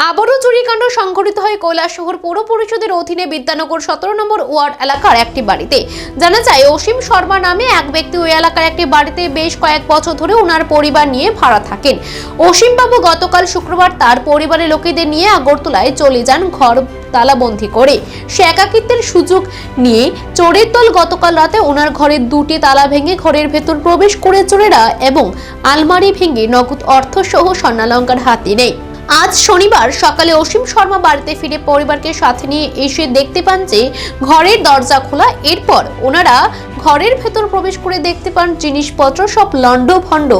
আবারও চুরিকাণ্ড সংঘটিত হয় কৈলাসহর পৌর পরিষদের অধীনে বিদ্যানগর 17 নম্বর ওয়ার্ড এলাকার একটি বাড়িতে। জানা যায় অসীম শর্মা নামে এক ব্যক্তি ওই এলাকার একটি বাড়িতে বেশ কয়েক বছর ধরে ওনার পরিবার নিয়ে ভাড়া থাকেন। অসীম বাবু গতকাল শুক্রবার তার পরিবারের লোকেদের নিয়ে আগরতলায় চলে যান ঘর তালাবন্ধি করে। সে একাকিত্বের সুযোগ নিয়ে চোরের দল গতকাল রাতে ওনার ঘরের দুটি তালা ভেঙে ঘরের ভেতর প্রবেশ করে চোরেরা এবং আলমারি ভেঙে নগদ অর্থ সহ স্বর্ণালংকার হাতে নেয়। আজ শনিবার সকালে অসীম শর্মা বাড়িতে ফিরে পরিবারকে সাথে নিয়ে এসে দেখতে পান যে ঘরের দরজা খোলা। এরপর ওনারা ঘরের ভেতর প্রবেশ করে দেখতে পান জিনিসপত্র সব লন্ডভন্ড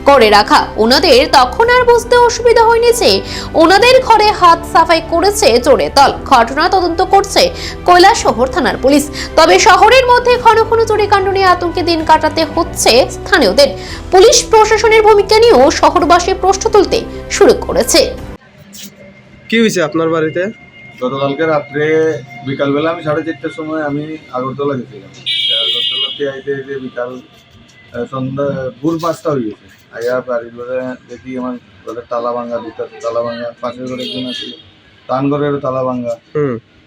করে রাখা। ওনাদের তখন আর বুঝতে অসুবিধা হয়নি যে ওনাদের ঘরে হাত সাফাই করেছে চোরের দল। ঘটনা তদন্ত করছে কৈলাসহর থানার পুলিশ। তবে শহরের মধ্যে ঘন ঘন চুরিকাণ্ড নিয়ে আতঙ্কে দিন কাটাতে হচ্ছে স্থানীয়দের। পুলিশ প্রশাসনের ভূমিকা নিয়েও শহরবাসী প্রশ্ন তুলতে শুরু করেছে। কি হয়েছে আপনার বাড়িতে? গতকালকে রাত্রে বিকালবেলা আমি 4:30টার সময় আমি আগরতলা গেছিলাম। আগরতলাতে আইতে আইতে বিকাল সন্ধ্যা ভোর 5টা হয়ে গেছে। আইয়া বাড়ির ঘরে দেখি আমার ঘরের তালা ভাঙা, দুটা তালা ভাঙা, পাশের ঘরে একজন আছে তান ঘরেরও তালা ভাঙা।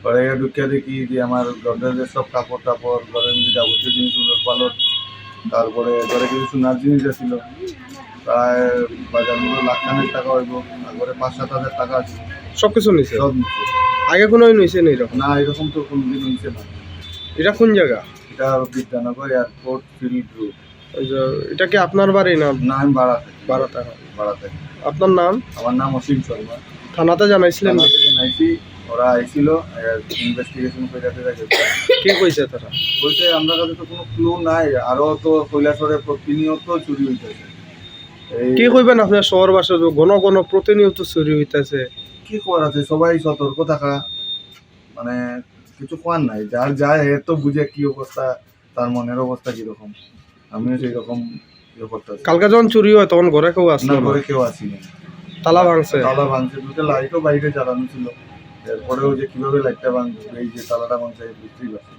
ঘরে ঢুকিয়া দেখি যে আমার ঘরের সব কাপড় টাপড়, ঘরের মধ্যে যাবতীয় জিনিস, উলট পালট, তারপরে ঘরে কিছু সোনার জিনিস ছিল প্রায় বাজার মূল্য লাখ-খানেক টাকা হইব, আর ঘরে 5-7 হাজার টাকা আছে। সবকিছু নিছে? সব নিচ্ছে। আগে কোনো নিছে না এরকম? না, এরকম তো কোনোদিন হয়েছে না। এটা কোন জায়গা? এটা বিদ্যানগর এয়ারপোর্ট ফিল্ড রোড। এটা কি আপনার বাড়ি না? না, আমি ভাড়া থাকি। ভাড়া থাকি। আপনার নাম? আমার নাম অসীম শর্মা। থানাতে জানাইছিলেন? থানাতে জানাইছি, ওরা আইছিল ইনভেস্টিগেশন করে গেছে। কি কইছে তারা? বলছে আমরা কাছে তো কোনো ক্লু নাই, আরও তো কৈলাসহরে প্রতিনিয়ত চুরি হইতেছে। কি কইবেন আপনার শহরবাসী ঘন ঘন প্রতিনিয়ত চুরি হইতেছে? কি করার আছে, সবাই সতর্ক থাকা, মানে কিছু করার নাই। যার যায় এ তো বুঝে কি অবস্থা, তার মনের অবস্থা কিরকম। আমিও সেই রকম ইয়ে করতেছি। কালকে যখন চুরি হয় তখন ঘরে কেউ আসলো না, না? ঘরে কেউ আসিনি। তালা ভাঙছে? তালা ভাঙছে, দুটো লাইটও বাইরে জ্বালানো ছিল। এরপরেও যে কিভাবে লাইটটা ভাঙছে, এই যে তালাটা ভাঙছে বুঝতেই পারছি।